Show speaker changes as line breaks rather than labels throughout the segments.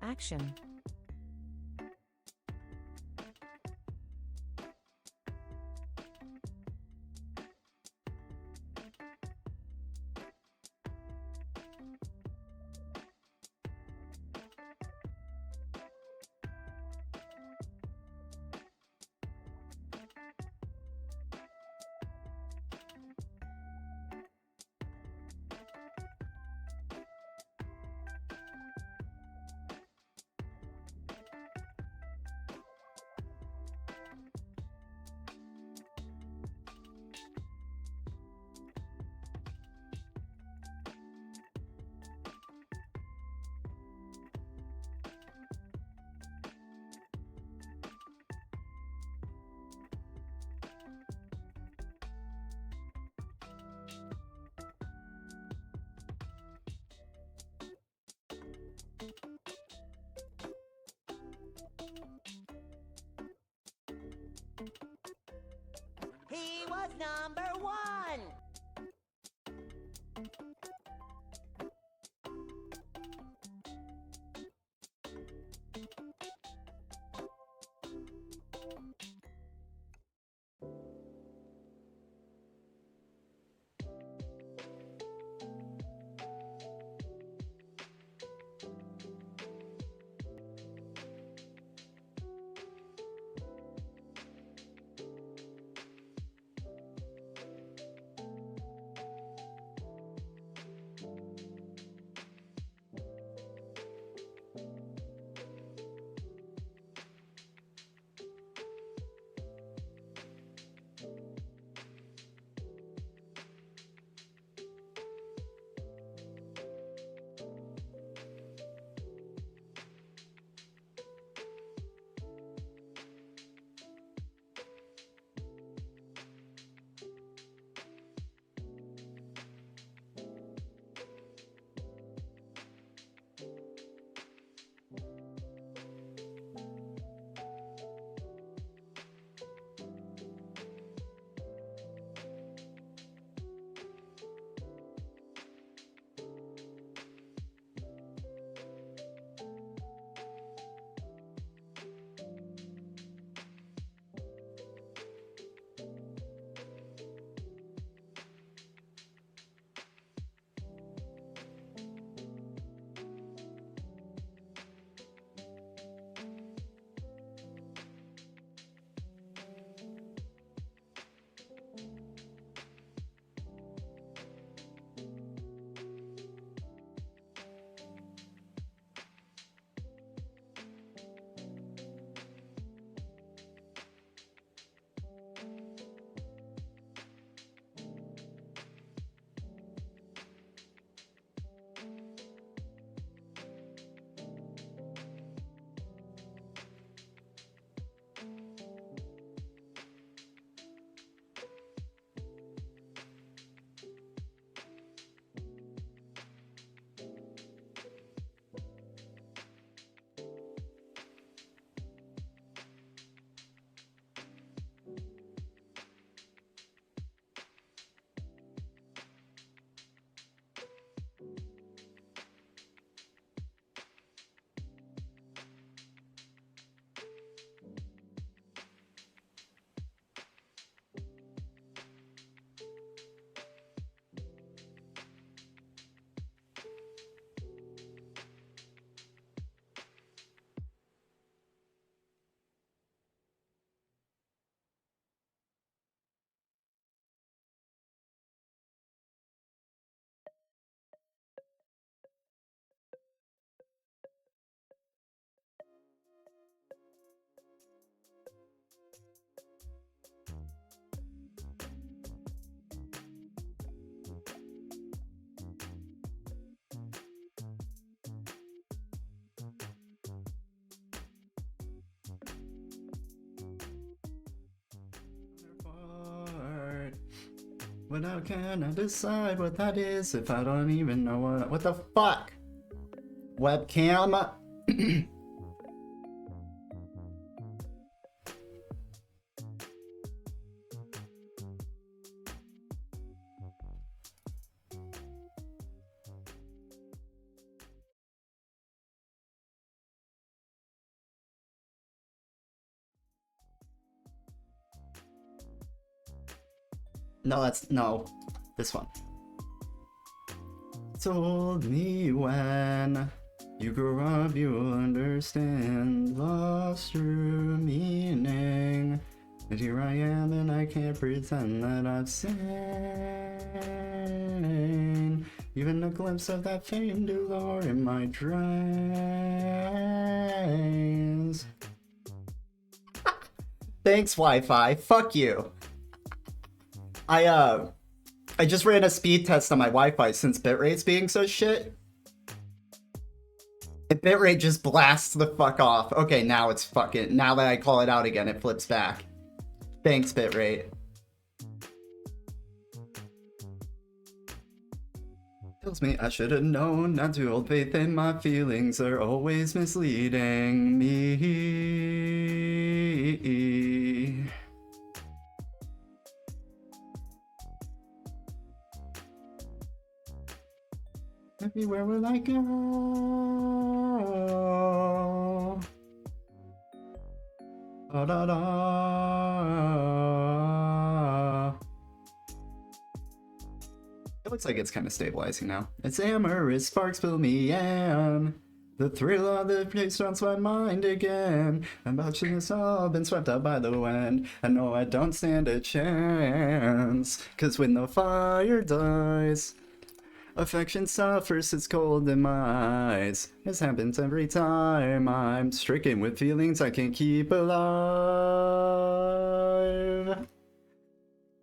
action.
He was number one!
But how can I decide what that is if I don't even know what the fuck? Webcam? No, that's no. This one. Told me when you grow up you'll understand. Lost your meaning. And here I am and I can't pretend that I've seen even a glimpse of that famed allure in my dreams. Thanks, Wi-Fi. Fuck you. I just ran a speed test on my Wi-Fi since bitrate's being so shit. And bitrate just blasts the fuck off. Okay, now it's fucking... Now that I call it out again, it flips back. Thanks, bitrate. Tells me I should have known not to hold faith in my feelings are always misleading me. Maybe where will I go? Da da da. It looks like it's kind of stabilizing now. It's amorous sparks fill me in. The thrill of the place runs my mind again. I'm watching this all been swept up by the wind. I know I don't stand a chance. 'Cause when the fire dies, affection suffers, it's cold in my eyes. This happens every time I'm stricken with feelings I can't keep alive.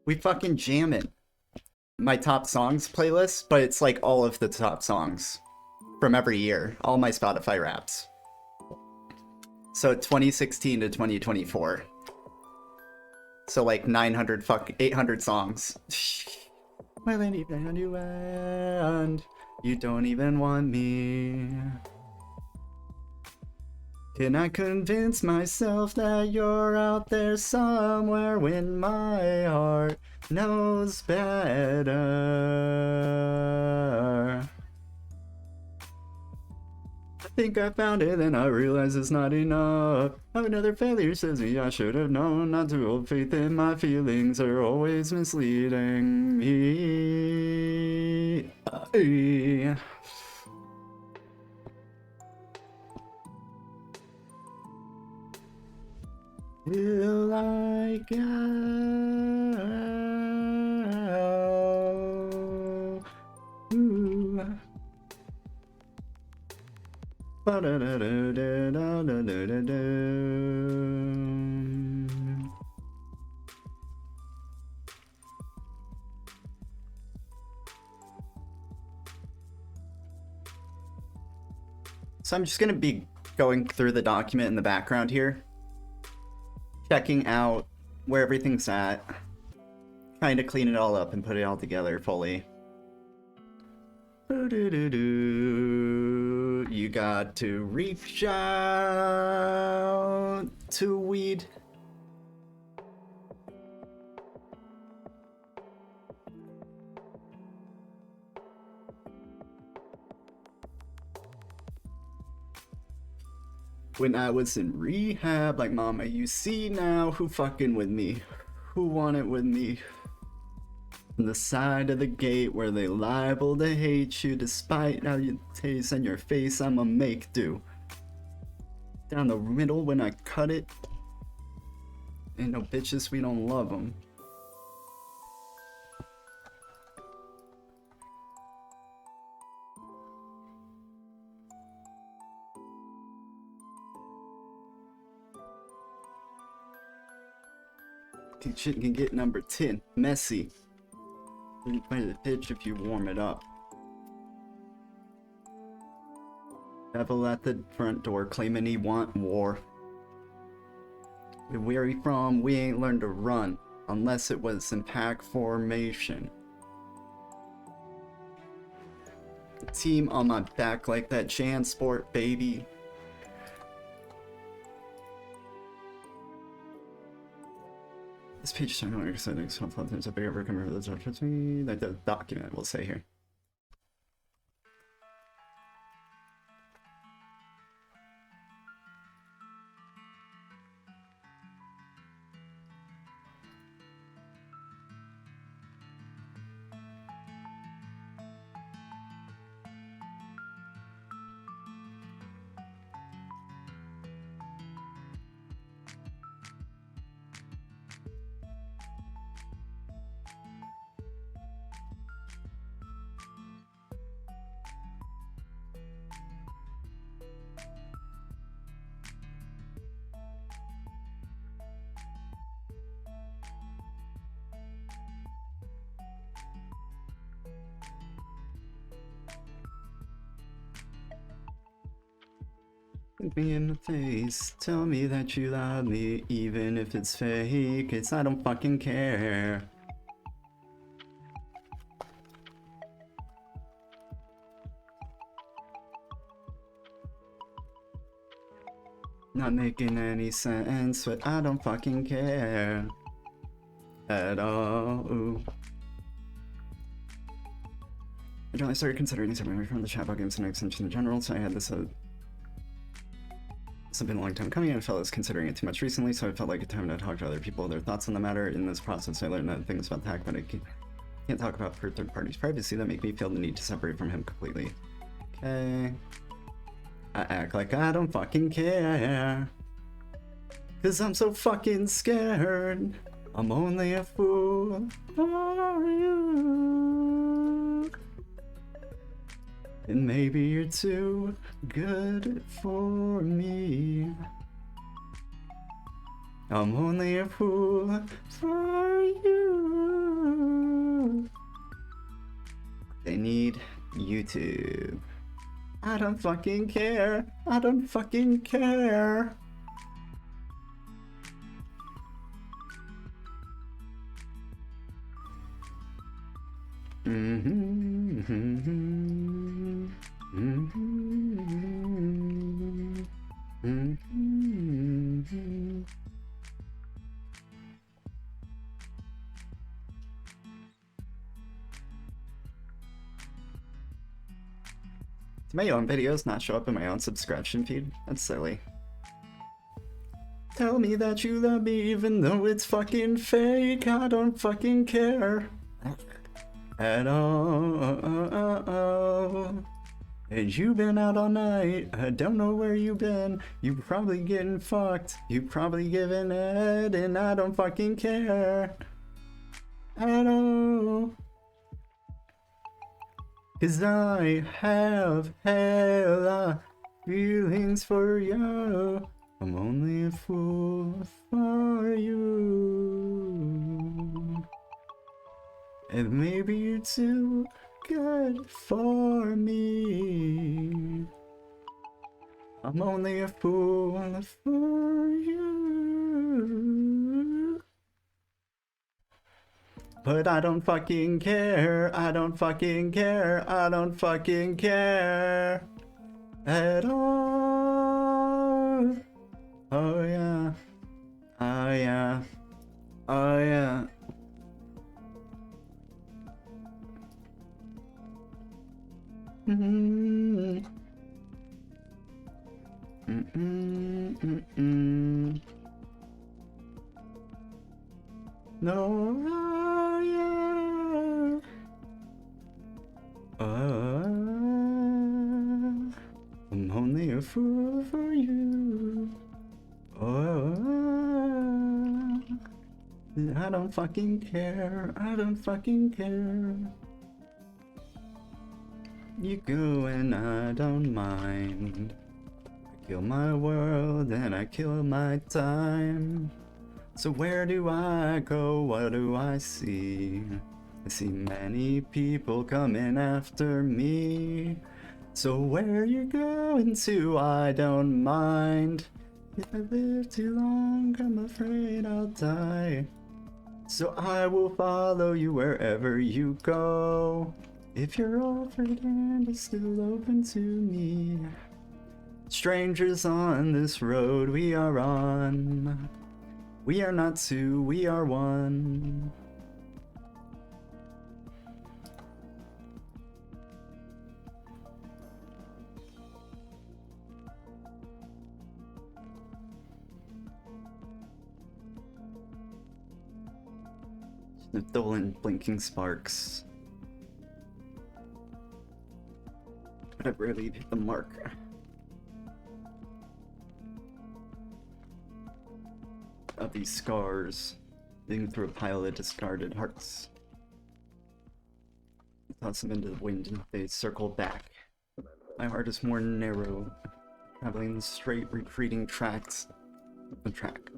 We fucking jamming. My top songs playlist, but it's like all of the top songs from every year. All my Spotify raps. So 2016 to 2024. So like 800 songs. Well, then even you and you don't even want me. Can I convince myself that you're out there somewhere when my heart knows better? I think I found it, then I realize it's not enough. Another failure says me I should have known not to hold faith in my feelings are always misleading me. Will I go? Ooh. So I'm just going to be going through the document in the background here, checking out where everything's at, trying to clean it all up and put it all together fully. You got to reach out to weed. When I was in rehab, like, mama, you see now who fucking with me, who want it with me. On the side of the gate where they liable to hate you despite how you taste on your face, I'ma make do. Down the middle when I cut it, ain't no bitches, we don't love them. Shit can get number 10, messy. You play the pitch if you warm it up. Devil at the front door claiming he want war. Where he from, we ain't learned to run, unless it was in pack formation. The team on my back like that Jansport, baby. This page is talking about exciting something. There's a bigger recommender that's up to me. Like the document, we'll say here. Look me in the face, tell me that you love me, even if it's fake, it's I don't fucking care. Not making any sense, but I don't fucking care at all. Ooh. I started considering stepping away from the chatbot games and extension in general, so I had this it's been a long time coming, and I felt I was considering it too much recently, so I felt like a time to talk to other people, their thoughts on the matter. In this process, I learned that things about the hack, but I can't talk about for third parties' privacy that make me feel the need to separate from him completely. Okay. I act like I don't fucking care, 'cause I'm so fucking scared. I'm only a fool for you, and maybe you're too good for me. I'm only a fool for you. They need YouTube. I don't fucking care. I don't fucking care. Do my own videos not show up in my own subscription feed? That's silly. Tell me that you love me even though it's fucking fake. I don't fucking care at all. And you've been out all night, I don't know where you've been. You probably getting fucked, you probably giving head, and I don't fucking care at all. 'Cause I have hella feelings for you. I'm only a fool for you, and maybe you're too good for me. I'm only a fool for you, but I don't fucking care. I don't fucking care. I don't fucking care at all. Oh yeah. Oh yeah. Oh yeah. No, oh, yeah. I'm only a fool for you. I don't fucking care. I don't fucking care. You go and I don't mind. I kill my world and I kill my time. So where do I go? What do I see? I see many people coming after me. So where you going to? I don't mind. If I live too long, I'm afraid I'll die. So I will follow you wherever you go. If your offered hand is still open to me. Strangers on this road we are on. We are not two, we are one. Stolen blinking sparks. But I've rarely hit the mark. Of these scars, digging through a pile of discarded hearts. I toss them into the wind and they circle back. My heart is more narrow, traveling the straight retreating tracks of the track.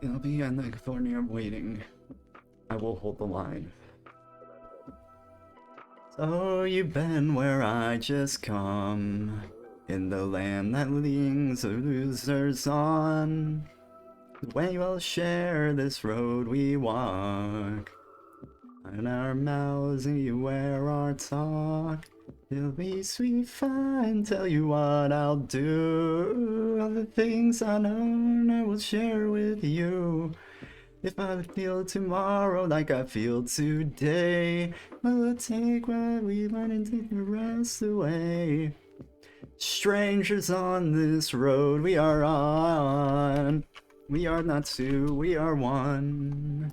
I'll be in the California waiting. I will hold the line. So you've been where I just come, in the land that leans the losers on. We will share this road we walk, and our mouths you wear our talk. It'll be sweet fun, tell you what I'll do. All the things I know I will share with you. If I feel tomorrow like I feel today, we'll take what we learned and take the rest away. Strangers on this road we are on. We are not two, we are one.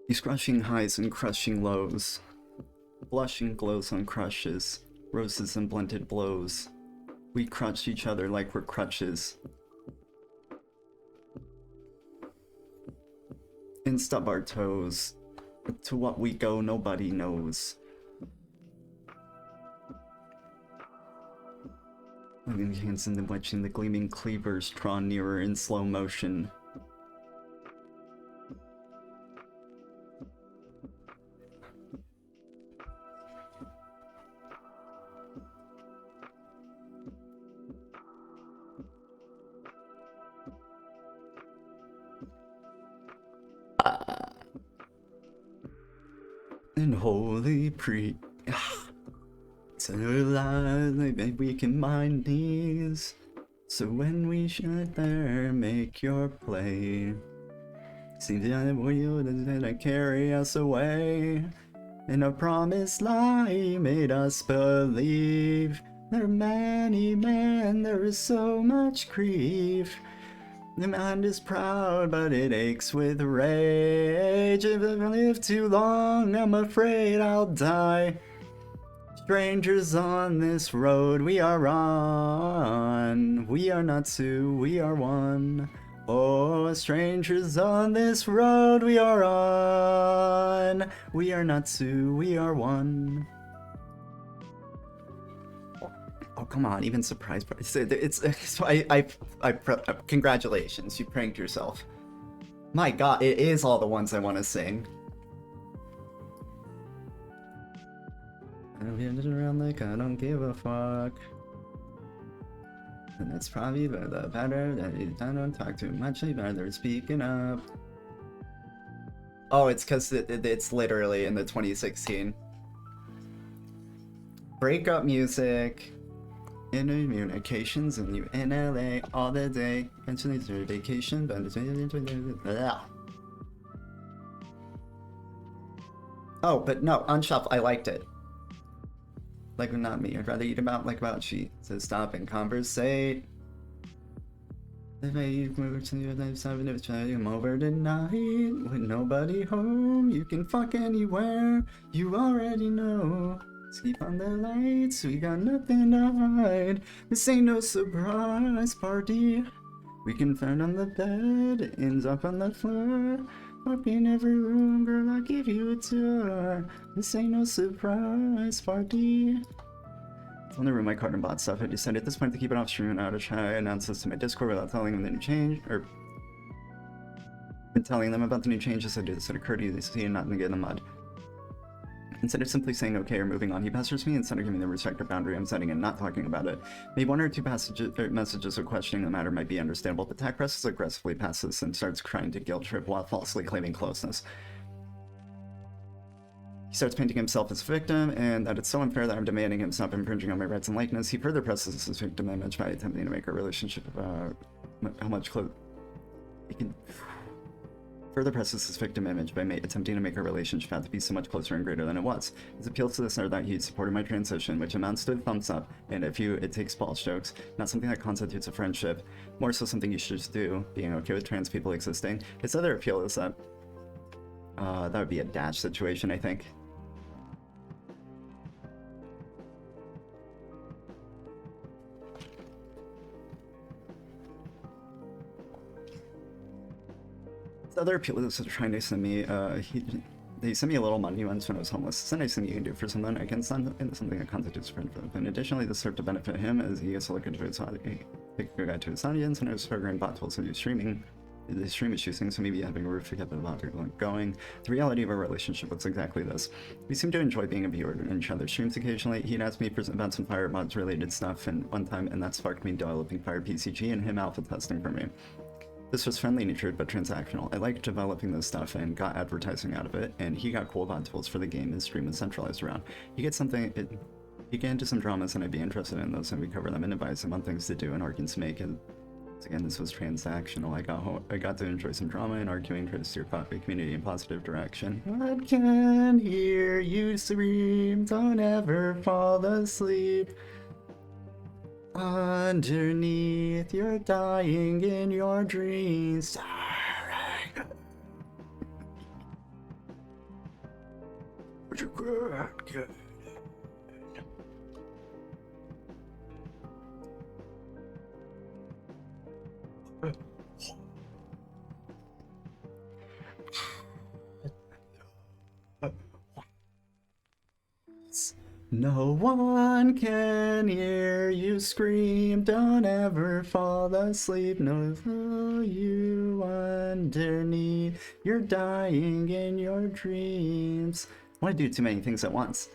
These crushing highs and crushing lows, blushing glows on crushes, roses and blunted blows. We crutch each other like we're crutches. And stub our toes. To what we go, nobody knows. Living hands in the watching the gleaming cleavers draw nearer in slow motion. And holy to lies, maybe we can mind these. So when we shut there, make your play. Seems that you that carry us away. In a promised lie made us believe. There are many men, there is so much grief. The mind is proud, but it aches with rage. If I live too long, I'm afraid I'll die. Strangers on this road we are on. We are not two, we are one. Oh, strangers on this road we are on. We are not two, we are one. Oh, come on, even surprise. Congratulations, you pranked yourself. My god, it is all the ones I want to sing. I'm here around like I don't give a fuck. And that's probably the better that I don't talk too much, I better speaking up. Oh, it's because it's literally in the 2016. Breakup music. Intercommunications and you in LA all the day. Mentioning your vacation, but it's oh, but no, unshuffle. I liked it. Like not me. I'd rather eat about she. So stop and conversate. If I move to your life, I'm over tonight with nobody home. You can fuck anywhere. You already know. Sleep on the lights, we got nothing to hide. This ain't no surprise party. We can find on the bed, ends up on the floor. Up in every room, girl, I'll give you a tour. This ain't no surprise party. It's on the room I card and bought stuff. I decided at this point to keep it off stream and out of try. I announced this to my Discord without telling them the new change, or been telling them about the new changes. I do this out of courtesy and not to get in the mud. Instead of simply saying okay or moving on, he pesters me instead of giving the respective boundary I'm setting and not talking about it. Maybe one or two messages of questioning the matter might be understandable, but Tac presses aggressively past this and starts trying to guilt trip while falsely claiming closeness. He starts painting himself as a victim, and that it's so unfair that I'm demanding him stop infringing on my rights and likeness. He further presses his victim image by attempting to make our relationship how much close... He can... Further presses his victim image by attempting to make our relationship have to be so much closer and greater than it was. His appeals to this are that he supported my transition, which amounts to a thumbs up, and a few it takes balls jokes, not something that constitutes a friendship, more so something you should just do, being okay with trans people existing. His other appeal is that that would be a dash situation, I think. The other appeal is trying to send me, they sent me a little money once when I was homeless. It's a nice thing you can do for someone. I can send something that constitutes a friendship. And additionally, this served to benefit him as he gets to look into his audience, pick a guide to his audience, and his program bot tools to do streaming. the stream is choosing, so maybe having a roof to get the VOD going. The reality of our relationship was exactly this. We seemed to enjoy being a viewer in each other's streams occasionally. He'd ask me about some Fire mods related stuff and one time, and that sparked me developing Fire PCG and him alpha testing for me. This was friendly natured but transactional. I liked developing this stuff and got advertising out of it, and he got cool VOD tools for the game his stream was centralized around. You get something, you get into some dramas and I'd be interested in those, and we cover them and advise him on things to do and arguments to make. And again, this was transactional. I got to enjoy some drama and arguing, try to steer the community in positive direction. I can hear you scream, don't ever fall asleep. Underneath, you're dying in your dreams. Would you good? No one can hear you scream, don't ever fall asleep, no you underneath, you're dying in your dreams. I want to do too many things at once.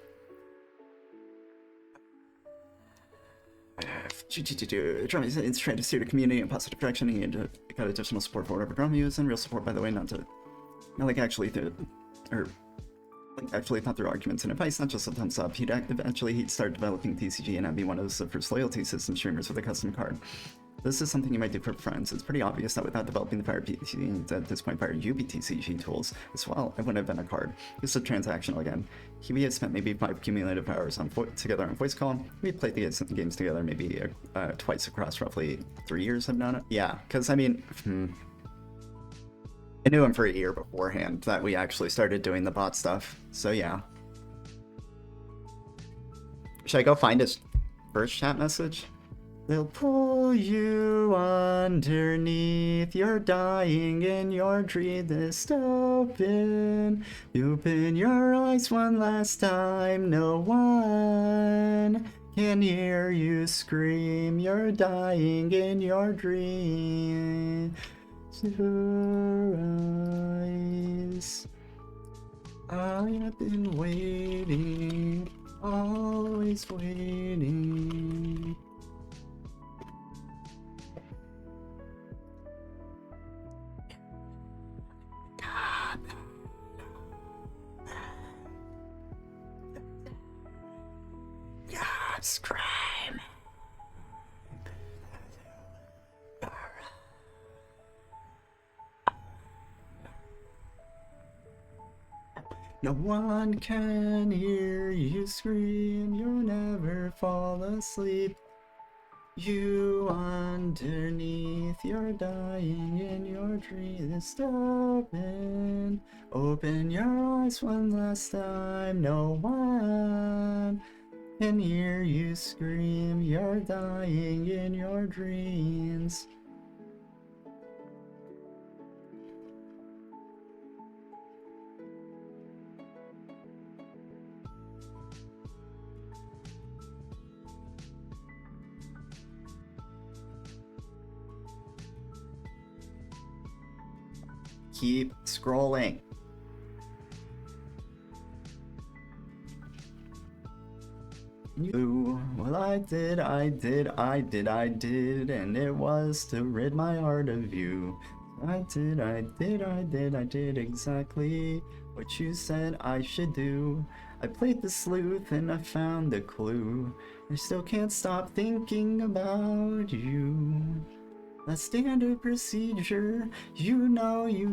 Drama is trying to steer the community in a positive direction. He got additional support for whatever drama he was in. Real support, by the way, not actually thought through arguments and advice, not just a thumbs up. Eventually he'd start developing TCG and I'd be one of the first loyalty system streamers with a custom card. This is something you might do for friends. It's pretty obvious that without developing the Fire PCG, at this point Fire UBTCG tools as well, I wouldn't have been a card. This is transactional again. We had spent maybe 5 cumulative hours together on voice call. We played the games together maybe twice across roughly 3 years I've known it. Yeah, because I mean, I knew him for a year beforehand that we actually started doing the bot stuff, so yeah. Should I go find his first chat message? They'll pull you underneath, you're dying in your dream. This open your eyes one last time. No one can hear you scream, you're dying in your dream. Your eyes, I have been waiting, always waiting. God's crime. No one can hear you scream, you'll never fall asleep. You underneath, you're dying in your dream. Just open your eyes one last time. No one can hear you scream, you're dying in your dreams. Keep scrolling. Well, I did, and it was to rid my heart of you. I did exactly what you said I should do. I played the sleuth and I found the clue. I still can't stop thinking about you. That's standard procedure, you know me.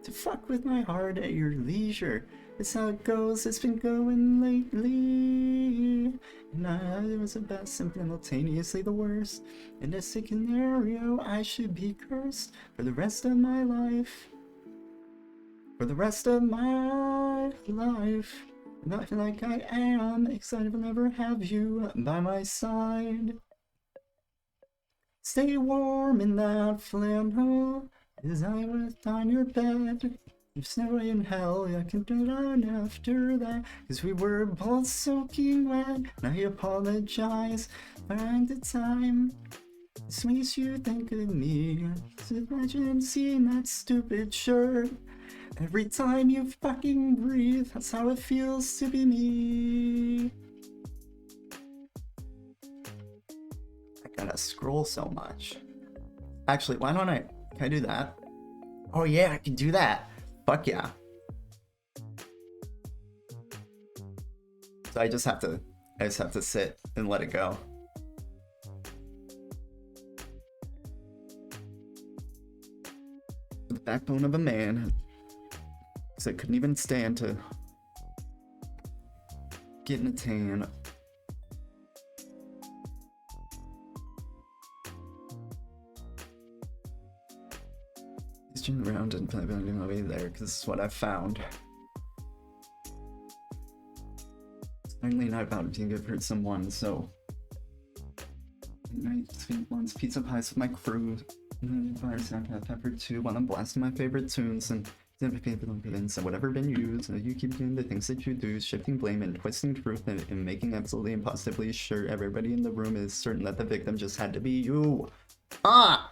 To fuck with my heart at your leisure. It's how it goes, it's been going lately. And I was the best and simultaneously the worst. In this scenario, I should be cursed for the rest of my life. For the rest of my life. Not like I am, excited to never have you by my side. Stay warm in that flannel, as I was on your bed. There's no way in hell I can do it after that, cause we were both soaking wet. And I apologize for the time. This makes you think of me. Just imagine seeing that stupid shirt. Every time you fucking breathe, that's how it feels to be me. I gotta scroll so much. Actually, why don't I? Can I do that? Oh yeah, I can do that. Fuck yeah. So I just have to sit and let it go. The backbone of a man. Because I couldn't even stand to get in a tan. Just turn around and play my way there, because this is what I've found. Certainly not about being good for someone, so. Night sweet ones, pizza pies with my crew. And then fire snack at pepper too, while I'm blasting my favorite tunes and so whatever been used, you keep doing the things that you do, shifting blame and twisting truth and making absolutely impossibly sure everybody in the room is certain that the victim just had to be you. Ah!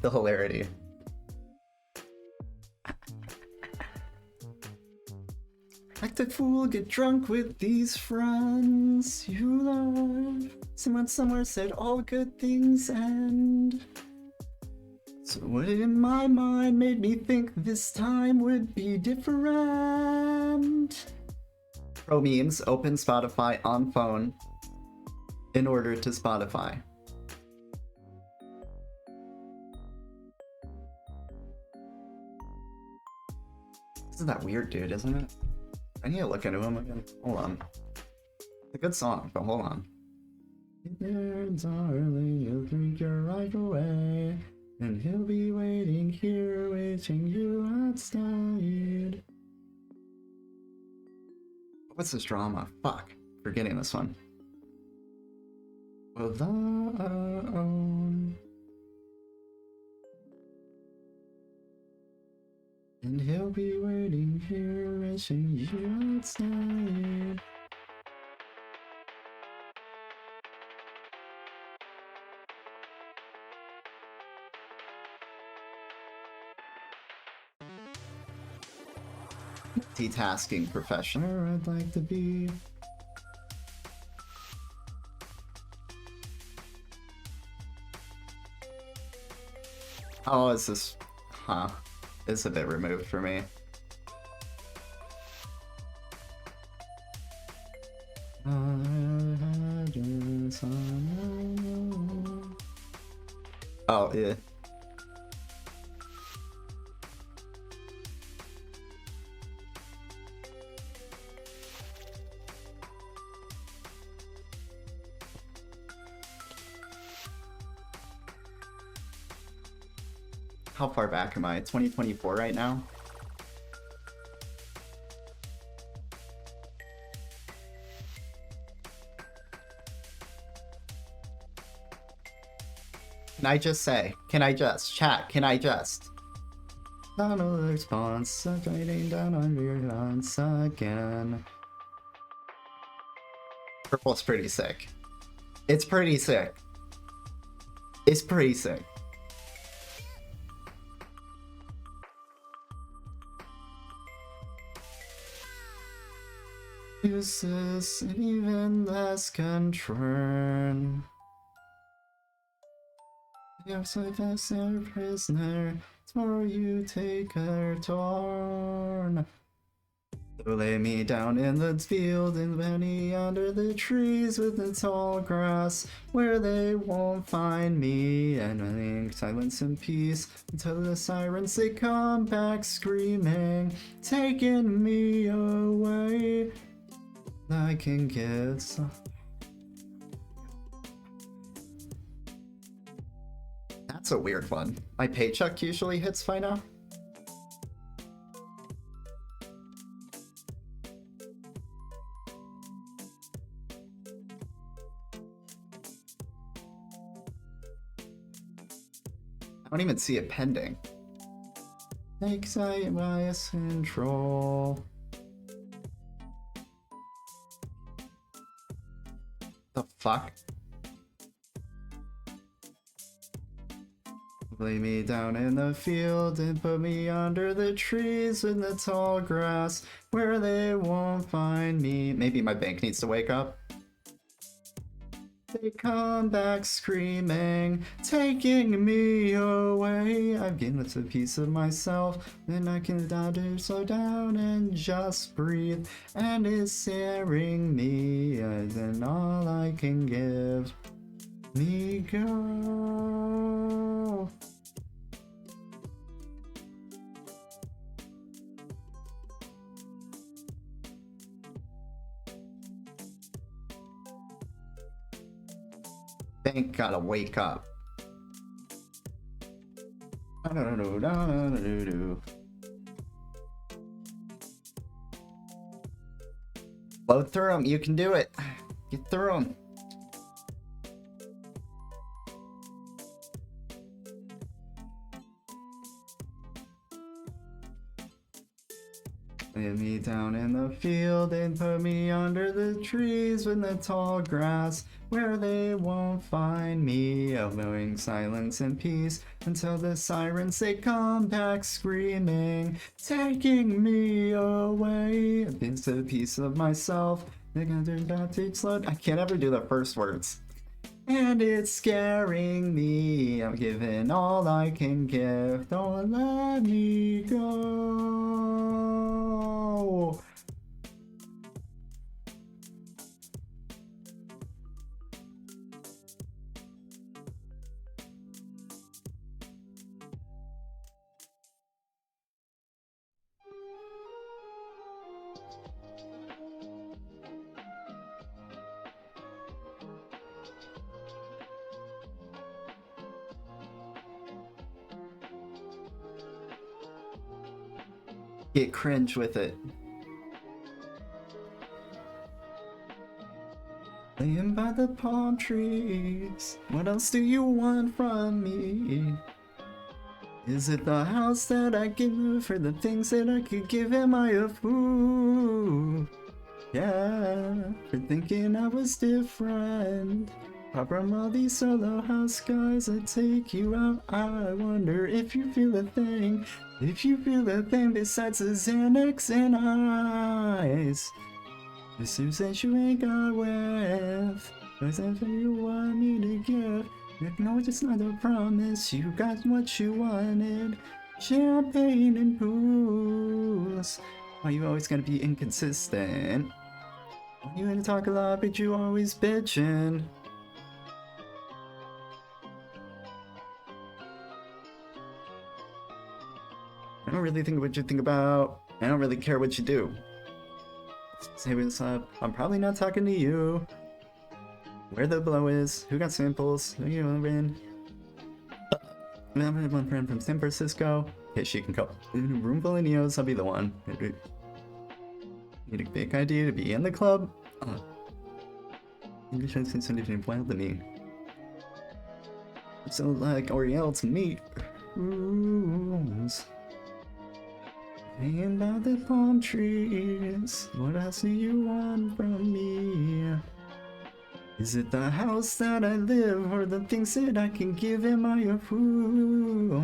The hilarity. Act a fool, get drunk with these friends you love. Someone somewhere said all good things end. So what in my mind made me think this time would be different? Pro memes, open Spotify on phone in order to Spotify. This is that weird dude, isn't it? I need to look into him again. Hold on. It's a good song, but hold on. There, darling, you'll drink your right away, and he'll be waiting here, waiting you outside. What's this drama? Fuck. Forgetting this one. Alone. And he'll be waiting here, wishing you outside. Multitasking professional, I'd like to be. Oh, is this... Huh. It's a bit removed for me. Oh, yeah. How far back am I? 2024 right now? Can I just say? Can I just? Chat, can I just? Not a response, waiting down on your once again. Purple's pretty sick. It's pretty sick. It's pretty sick. Useless and even less control. You're so fast, a prisoner. Tomorrow you take her turn. So lay me down in the field and penny under the trees with the tall grass, where they won't find me. And in silence and peace until the sirens they come back screaming, taking me away. I can get some. That's a weird one. My paycheck usually hits by now. I don't even see it pending. Anxiety bias control. The fuck? Lay me down in the field and put me under the trees in the tall grass where they won't find me. Maybe my bank needs to wake up. They come back screaming, taking me away. I've given a piece of myself, and I can slow down and just breathe. And it's staring me, and all I can give me go. Bank gotta wake up. Blow through them. You can do it. Get through them. Lay me down in the field and put me under the trees in the tall grass where they won't find me. Allowing silence and peace until the sirens they come back screaming, taking me away. It's a piece of myself. They're gonna do that takes slow. I can't ever do the first words. And it's scaring me. I'm giving all I can give. Don't let me go. Get cringe with it. Laying by the palm trees, what else do you want from me? Is it the house that I give for the things that I could give? Am I a fool? Yeah, for thinking I was different. Apart from all these solo house guys that take you out, I wonder if you feel a thing. If you feel a thing besides the Xanax and eyes. The success you ain't got with. Cause that's what you want me to give. No, it's just not a promise. You got what you wanted. Champagne and pools. Why you always gonna be inconsistent? You gonna talk a lot, but you always bitchin'. I don't really think what you think about. I don't really care what you do. Say what's up. I'm probably not talking to you. Where the blow is? Who got samples? Who you win? I have one friend from San Francisco. Yeah, she can go. Room full of Neos, I'll be the one. Need a big idea to be in the club? English has something wild to me. So like Oriel to me. Rules. Hanging by the palm trees. What else do you want from me? Is it the house that I live or the things that I can give? Am I a fool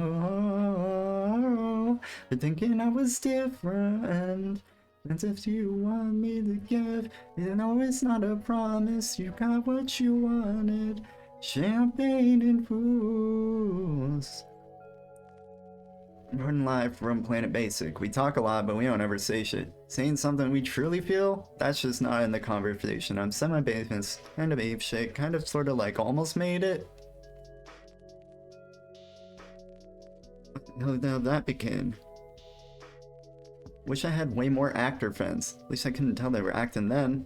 for thinking I was different? As if you want me to give. You know it's not a promise. You got what you wanted. Champagne and fools. We're live from Planet Basic. We talk a lot, but we don't ever say shit. Saying something we truly feel, that's just not in the conversation. I'm semi-famous, kind of ape shit, kind of sort of like almost made it. What the hell did that begin? Wish I had way more actor friends. At least I couldn't tell they were acting then.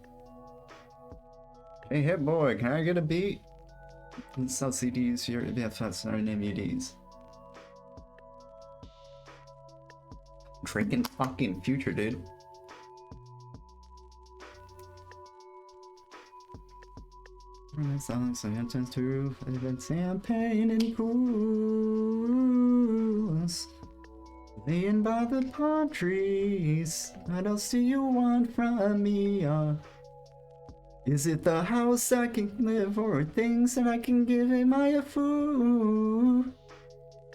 Hey, hit boy, can I get a beat? You sell CDs, your BFFs are name UDs. Drinking fucking Future, dude. My songs, so entrance to champagne and pools. Laying by the palm trees. What else do you want from me? Is it the house I can live or things that I can give? Am I a fool?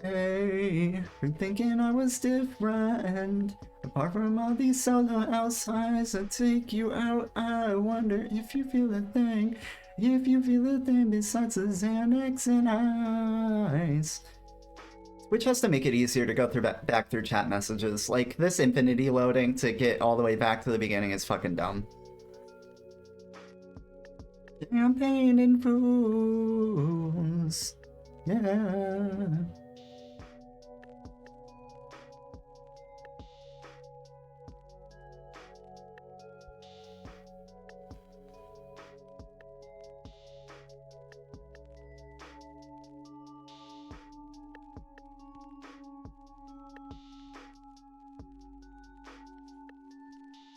Hey, for thinking I was different. Apart from all these solo outsides that take you out, I wonder if you feel a thing. If you feel a thing besides the Xanax and ice. Which has to make it easier to go through back through chat messages. Like, this infinity loading to get all the way back to the beginning is fucking dumb. Champagne and fools. Yeah.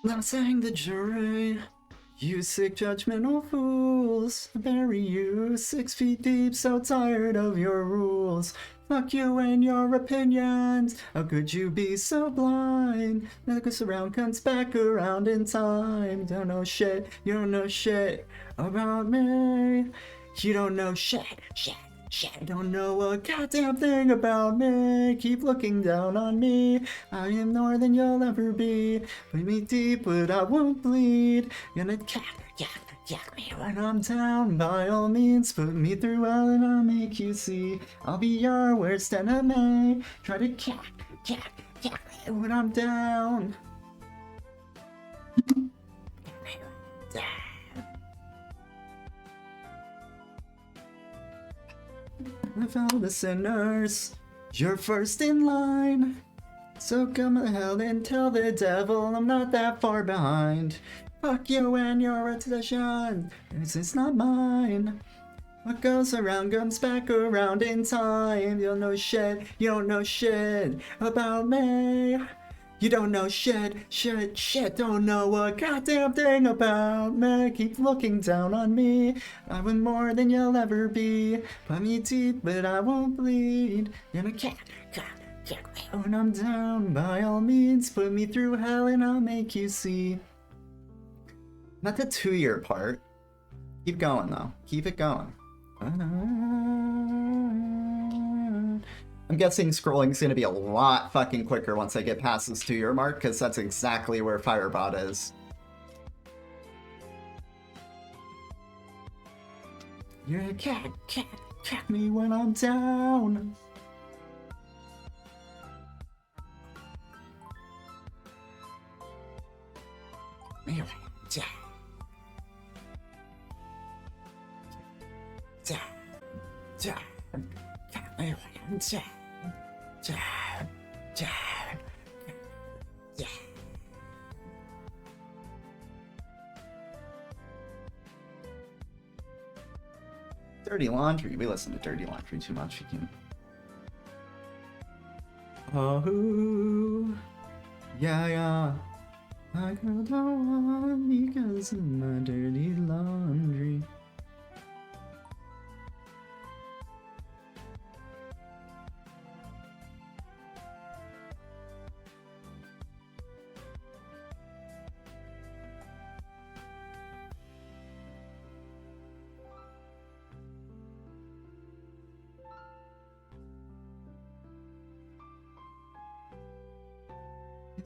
Now sang the jury, you sick judgmental fools. I bury you 6 feet deep, so tired of your rules. Fuck you and your opinions. How could you be so blind? That goes around, comes back around in time. Don't know shit, you don't know shit about me. You don't know shit. Don't know a goddamn thing about me. Keep looking down on me. I am more than you'll ever be. Put me deep, but I won't bleed. Gonna yak me when I'm down. By all means, put me through hell and I'll make you see. I'll be your worst enemy. Try to yak me when I'm down. I found the sinners, you're first in line. So come to hell and tell the devil I'm not that far behind. Fuck you and your obsession, it's not mine. What goes around comes back around in time. You don't know shit, you don't know shit about me. You don't know shit, don't know a goddamn thing about me. Keep looking down on me. I'm more than you'll ever be. Put me deep, but I won't bleed. You're gonna cat me when I'm down. By all means, put me through hell and I'll make you see. Not the 2-year part. Keep going though. Keep it going. I'm guessing scrolling is going to be a lot fucking quicker once I get past this 2-year mark, because that's exactly where Firebot is. You're a cat me when I'm down. Me when I'm down. Cat me when I'm down. Dirty Laundry. We listen to Dirty Laundry too much. Oh, yeah. I got the one because of my dirty laundry.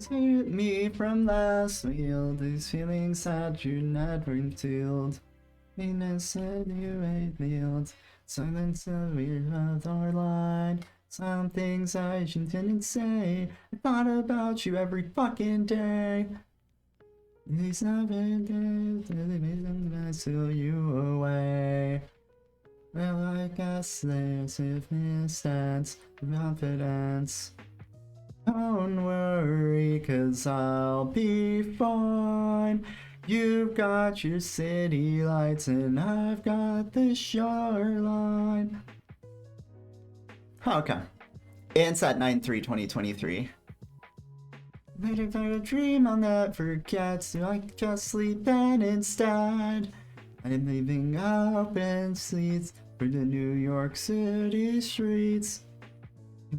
Hit me from last wheel, these feelings that you never concealed. Venus said you ate fields, silence of your mouth or line. Some things I didn't say, I thought about you every fucking day. These 7 days, really made them steal you away. Well, I guess there's a distance, confidence. Don't worry, 'cause I'll be fine. You've got your city lights and I've got the shoreline. Okay. It's at 9/3/2023. Waiting for a dream I'll never forget, so I can just sleep in instead. I'm leaving open seats for the New York City streets.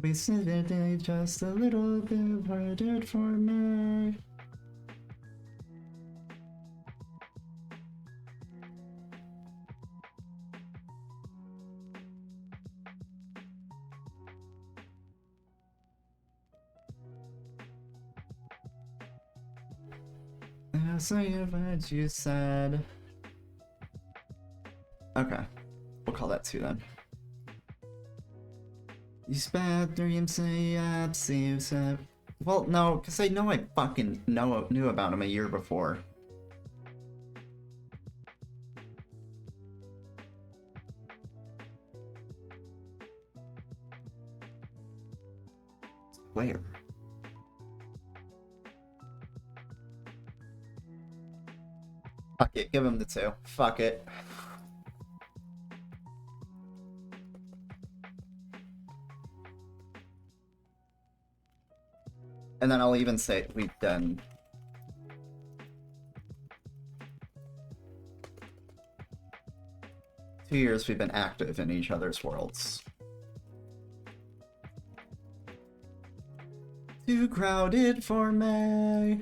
We sit just a little bit harder for me. say what you said. Okay, we'll call that 2 then. You spent dreams, say you said. Well, no, because I know I fucking knew about him a year before. Where? Fuck it, give him the 2. Fuck it. And then I'll even say we've done... Two years we've been active in each other's worlds. Too crowded for me.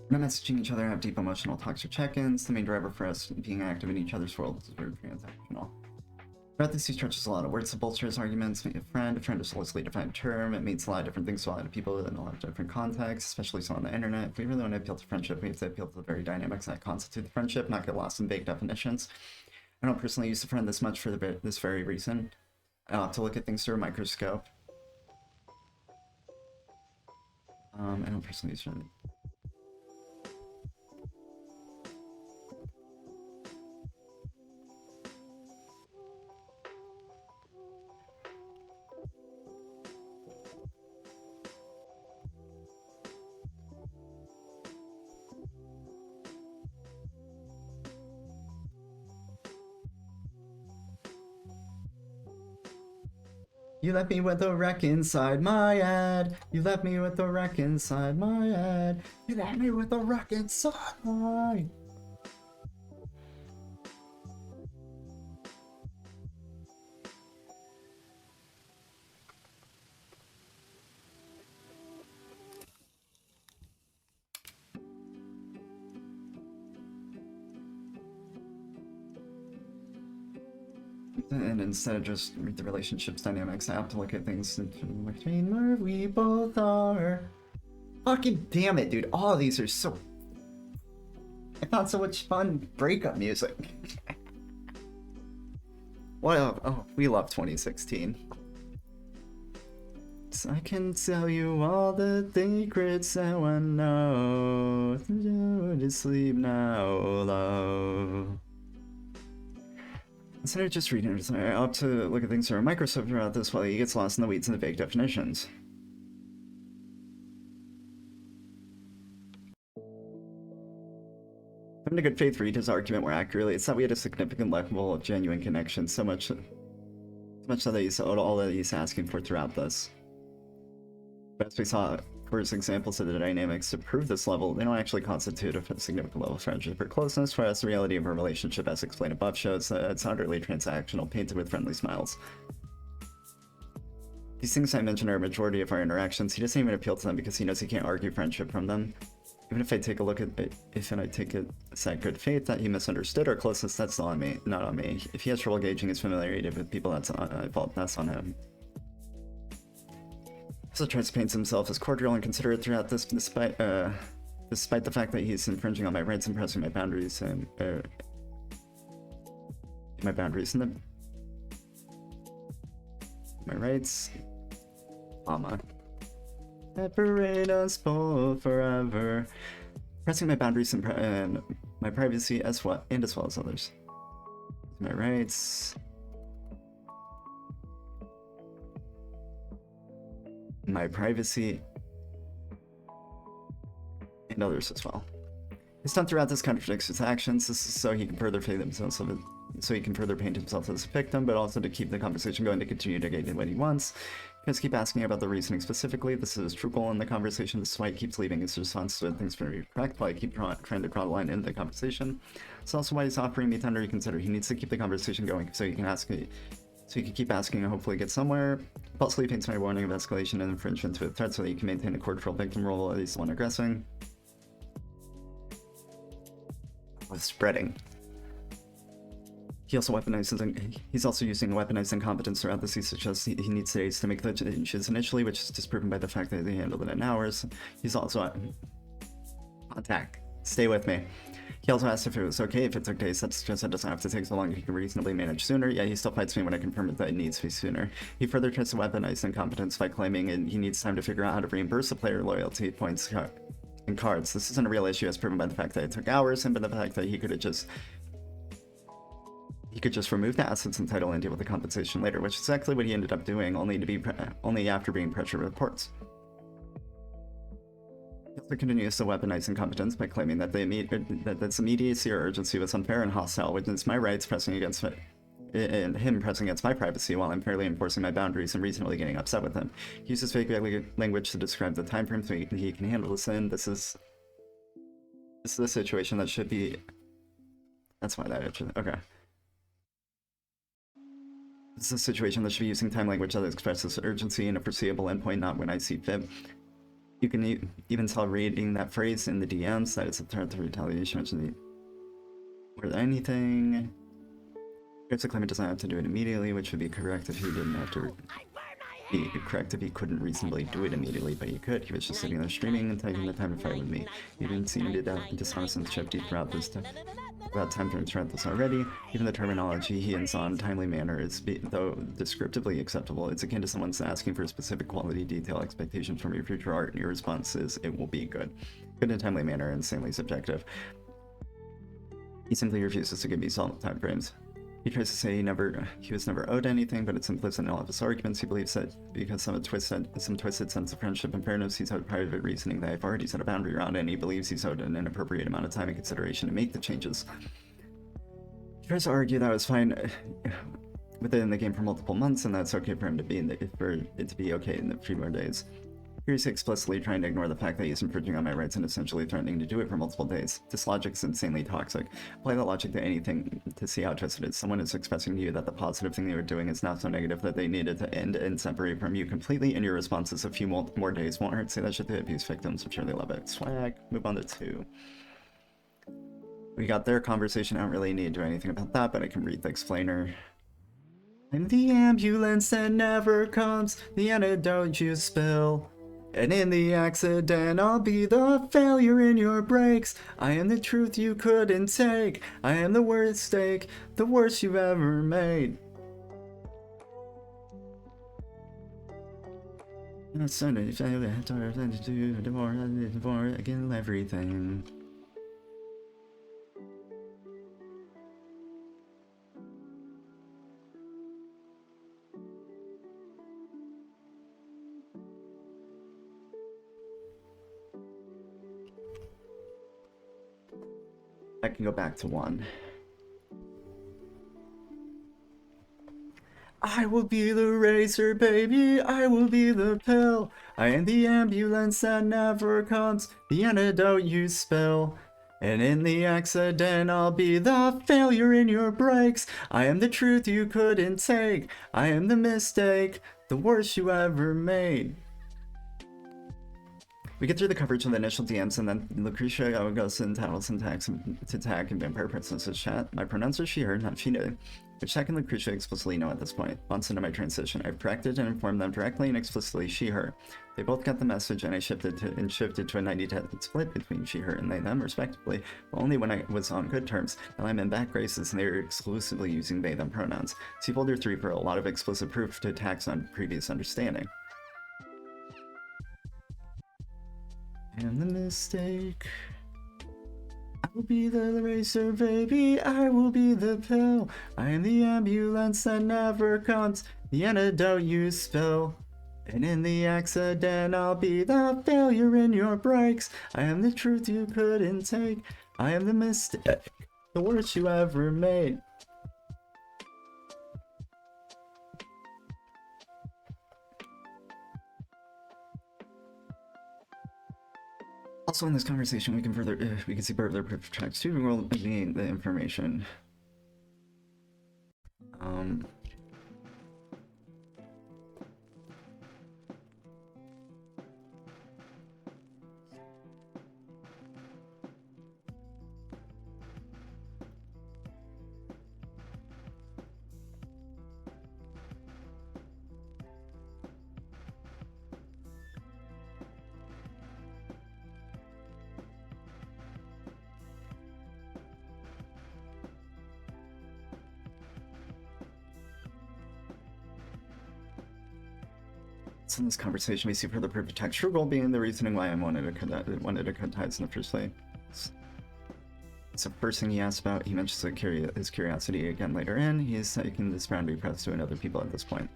We're not messaging each other, have deep emotional talks or check-ins. The main driver for us being active in each other's worlds is very transactional. Throughout this, he stretches a lot of words to bolster his arguments. Make a friend is a loosely defined term. It means a lot of different things to a lot of people in a lot of different contexts, especially so on the internet. If we really want to appeal to friendship, we have to appeal to the very dynamics that constitute the friendship, not get lost in vague definitions. I don't personally use a friend this much for this very reason. I have to look at things through a microscope. I don't personally use friend. You left me with a wreck inside my head. You left me with a wreck inside my head. You left me with a wreck inside my... And instead of just read the relationship's dynamics, I have to look at things between where we both are. Fucking damn it, dude. All of these are so... I found so much fun breakup music. Well, oh, we love 2016. So I can tell you all the secrets I want to know. Go to sleep now, love. Instead of just reading it, I opt to look at things through a microscope throughout this while he gets lost in the weeds and the vague definitions. I'm in a good faith read his argument more accurately. It's that we had a significant level of genuine connection, so much so that he's all that he's asking for throughout this. But as we saw, first examples of the dynamics to prove this level, they don't actually constitute a significant level of friendship or closeness, whereas the reality of our relationship, as explained above, shows that it's utterly transactional, painted with friendly smiles. These things I mentioned are a majority of our interactions. He doesn't even appeal to them because he knows he can't argue friendship from them. Even if I take a look at it, I take it as that good faith that he misunderstood our closeness, that's on me, not on me. If he has trouble gauging his familiarity with people, that's on him. So tries to paint himself as cordial and considerate throughout this, despite the fact that he's infringing on my rights and pressing my boundaries and my rights. Mama. Separate us both forever. Pressing my boundaries and my privacy as well as others. My rights. My privacy, and others as well. His done throughout this contradicts his actions. This is so he can further paint himself as a victim, but also to keep the conversation going, to continue to get what he wants. Because keep asking about the reasoning specifically. This is true goal in the conversation. This is why he keeps leaving his response to things very correct, while I keep trying to draw the line into the conversation. It's also why he's offering me time to reconsider. He needs to keep the conversation going so he can ask me. So you can keep asking and hopefully get somewhere. Falsely paints my warning of escalation and infringement to a threat so that you can maintain a cordial victim role while he's the one aggressing. Was spreading. He also weaponizes, he's also using weaponized incompetence throughout this. He suggests he needs days to make the changes initially, which is disproven by the fact that he handled it in hours. He's also attack. Stay with me. He also asked if it was okay if it took days. That suggests it doesn't have to take so long. He can reasonably manage sooner. Yeah, he still fights me when I confirm that it needs to be sooner. He further tries to weaponize incompetence by claiming he needs time to figure out how to reimburse the player loyalty points and cards. This isn't a real issue as proven by the fact that it took hours and by the fact that he could just remove the assets and title and deal with the compensation later, which is exactly what he ended up doing, only after being pressured with reports. He also continues to weaponize incompetence by claiming that this immediacy or urgency was unfair and hostile, which is my rights pressing against it, and him pressing against my privacy while I'm fairly enforcing my boundaries and reasonably getting upset with him. He uses fake language to describe the time frame so he can handle this in. This is a situation that should be... That's why that should... Okay. This is a situation that should be using time language that expresses urgency in a foreseeable endpoint, not when I see fit. You can even tell reading that phrase in the DMs that it's a threat to retaliation, which is more than anything. Here's a claim it doesn't have to do it immediately, which would be correct if he didn't have to be correct if he couldn't reasonably do it immediately, but he could. He was just sitting there streaming and taking the time to fight with me. He didn't seem to dishonest and shifty throughout this time. About time frames throughout this already. Even the terminology he ends on timely manner is, though descriptively acceptable, it's akin to someone's asking for a specific quality detail expectation from your future art, and your response is, it will be good. Good in a timely manner, insanely subjective. He simply refuses to give me solid time frames. He tries to say he was never owed anything, but it's implicit in all of his arguments. He believes that because some twisted sense of friendship and fairness, he's owed private reasoning that I've already set a boundary around, and he believes he's owed an inappropriate amount of time and consideration to make the changes. He tries to argue that I was fine within the game for multiple months, and that's okay for him to be for it to be okay in the few more days. Here he's explicitly trying to ignore the fact that he's infringing on my rights and essentially threatening to do it for multiple days. This logic is insanely toxic. Apply that logic to anything to see how twisted it is. Someone is expressing to you that the positive thing they were doing is now so negative that they needed to end and separate from you completely, and your response is a few more days won't hurt. Say that shit to abuse victims. I'm sure they love it. Swag. Move on to 2. We got their conversation. I don't really need to do anything about that, but I can read the explainer. I'm the ambulance that never comes, the antidote you spill. And in the accident, I'll be the failure in your brakes. I am the truth you couldn't take. I am the worst mistake, the worst you've ever made. Sunday, again, everything. I can go back to 1. I will be the razor, baby, I will be the pill. I am the ambulance that never comes, the antidote you spill. And in the accident, I'll be the failure in your brakes. I am the truth you couldn't take. I am the mistake, the worst you ever made. We get through the coverage of the initial DMs, and then Lucretia goes and tattles and tags to tag and Vampire Princess's chat. My pronouns are she, her, not she, did. Which Jack and Lucretia explicitly know at this point. Months into my transition, I've corrected and informed them directly and explicitly she, her. They both got the message, and I shifted to a 90-10 split between she, her, and they, them, respectively, but only when I was on good terms. Now I'm in bad graces, and they are exclusively using they, them pronouns. See folder 3 for a lot of explicit proof to attacks on previous understanding. I am the mistake. I will be the eraser, baby. I will be the pill. I am the ambulance that never comes, the antidote you spill. And in the accident, I'll be the failure in your brakes. I am the truth you couldn't take. I am the mistake, the worst you ever made. Also in this conversation, we can see further proof tracks to roll the information. So in this conversation, we see further proof of textual goal being the reasoning why I wanted to cut ties in the first place. So first thing he asks about, he mentions his curiosity again later in. He is taking this boundary press to other people at this point.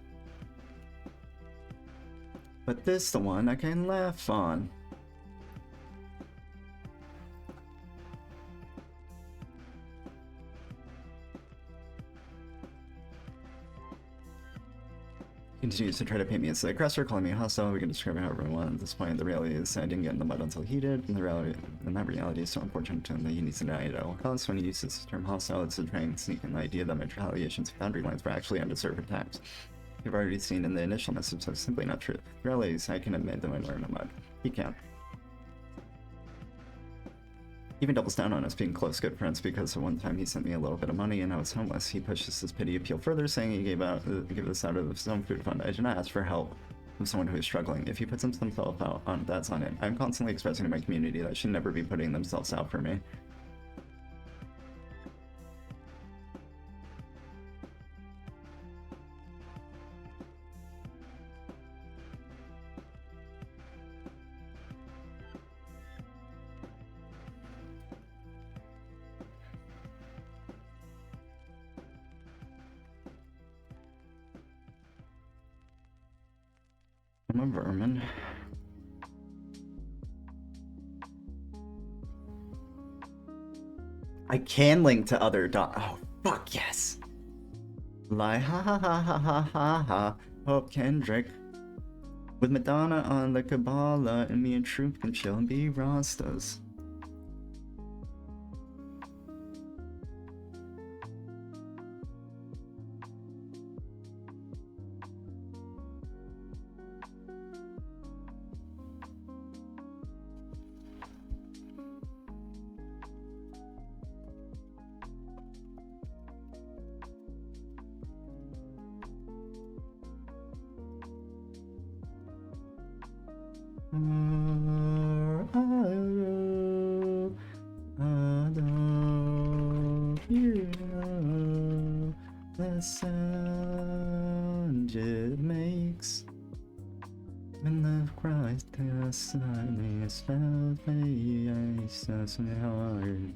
But this the one I can laugh on. Continues to try to paint me as the aggressor, calling me hostile. We can describe it however we want. At this point, the reality is I didn't get in the mud until he did, and that reality is so important to him that he needs to deny it at all costs. When he uses the term hostile, it's to try and sneak in the idea that my retaliations and boundary lines were actually undeserved attacks. You've already seen in the initial message that's simply not true. The reality is I can admit that when we're in the mud. He can't. He even doubles down on us being close good friends because at one time he sent me a little bit of money and I was homeless. He pushes his pity appeal further, saying he gave this out of his own food fund. I did not ask for help from someone who is struggling. If he puts himself out on, that's on it. I'm constantly expressing to my community that should never be putting themselves out for me. I'm a vermin. I can link to other oh, fuck yes! Lie ha ha ha ha ha ha ha. Hope Kendrick. With Madonna on the Kabbalah and me and Troop can chill and be Rastas. The sound it makes when the Christ has suddenly is felt face that's my heart.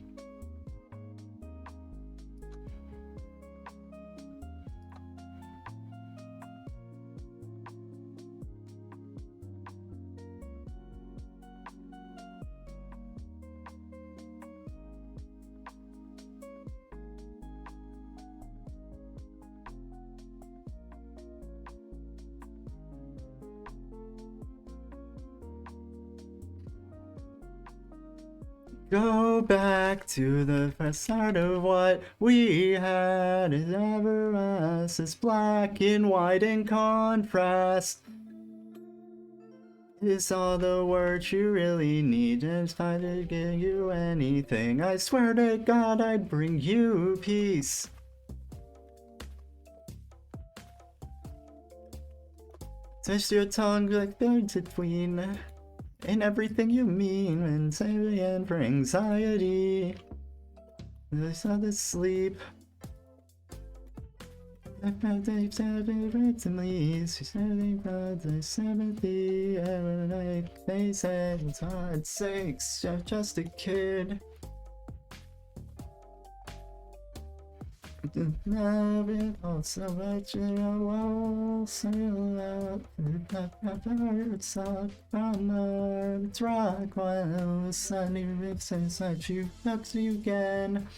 Go back to the first start of what we had. It never us. It's black and white in contrast. It's all the words you really need. Just try to give you anything. I swear to God, I'd bring you peace. Twist your tongue like birds between. In everything you mean, and save and for anxiety. I saw the sleep. I've had to randomly. She said they brought the sympathy. Every night they said it's hard sakes. You're just a kid. Love it all so much in a wall, sail out the birds up from Earth's rock while the sunny rips inside you up to you again.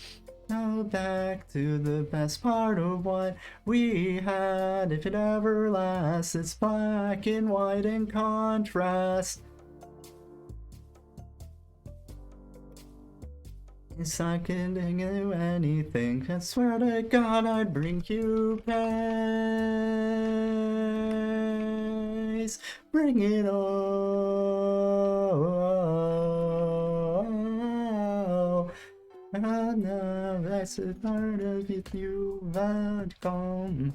Go back to the best part of what we had, if it ever lasts. It's black and white in contrast. It's not gonna do anything. I swear to God, I'd bring you praise. Bring it all. I know that's a part of it you had gone.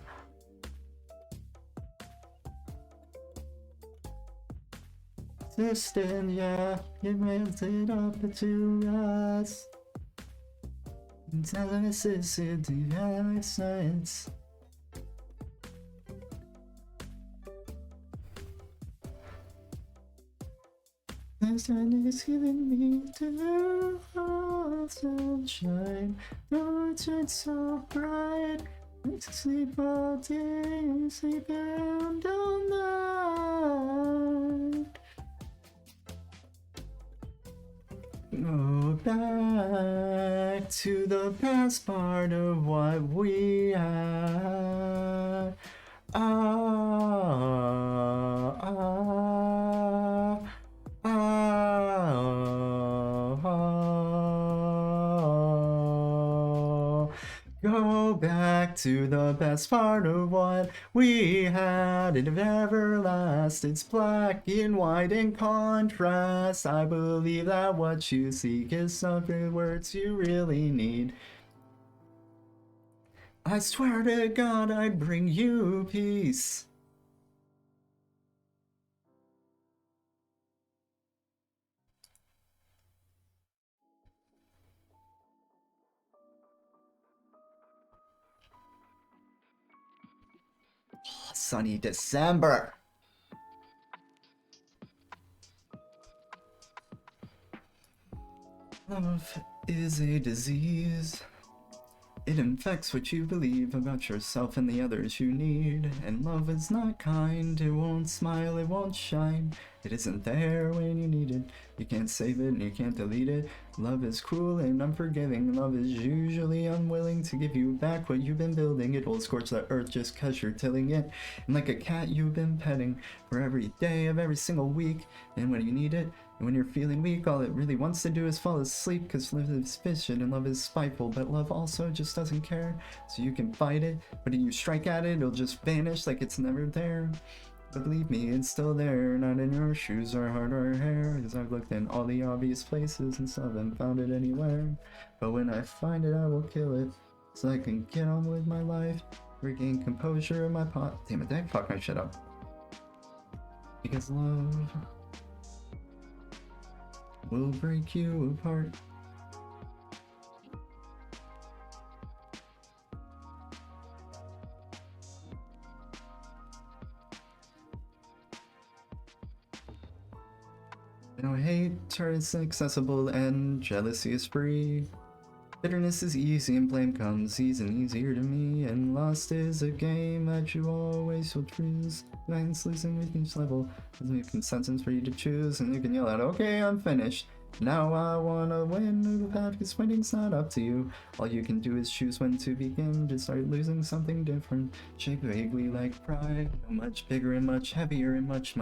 System, yeah, you raised it up to us. Tell us it's into our sense. This time is giving me to sunshine. No, it shines so bright. Makes me sleep all day, sleep and all night. Go back to the best part of what we had. Go back to the best part of what we had. It ever lasts. It's black and white in contrast. I believe that what you seek is something words you really need. I swear to God I'd bring you peace. Oh, sunny December. Love is a disease. It infects what you believe about yourself and the others you need. And love is not kind, it won't smile, it won't shine. It isn't there when you need it. You can't save it and you can't delete it. Love is cruel and unforgiving. Love is usually unwilling to give you back what you've been building. It will scorch the earth just cause you're tilling it. And like a cat you've been petting for every day of every single week. And when you need it, and when you're feeling weak, all it really wants to do is fall asleep, cause love is vicious and love is spiteful, but love also just doesn't care. So you can fight it, but if you strike at it, it'll just vanish like it's never there. But believe me, it's still there, not in your shoes or heart or hair, cause I've looked in all the obvious places and still haven't found it anywhere. But when I find it, I will kill it, so I can get on with my life, regain composure in my pot. Damn it, did I fuck my shit up? Because love will break you apart. Now hate turns accessible and jealousy is free. Bitterness is easy and blame comes easy and easier to me. And lost is a game that you always will choose. Lines losing with each level. There's a consensus for you to choose. And you can yell out, okay, I'm finished. Now I wanna win the path, cause winning's not up to you. All you can do is choose when to begin to start losing something different. Shaped vaguely like pride. Much bigger and much heavier and much.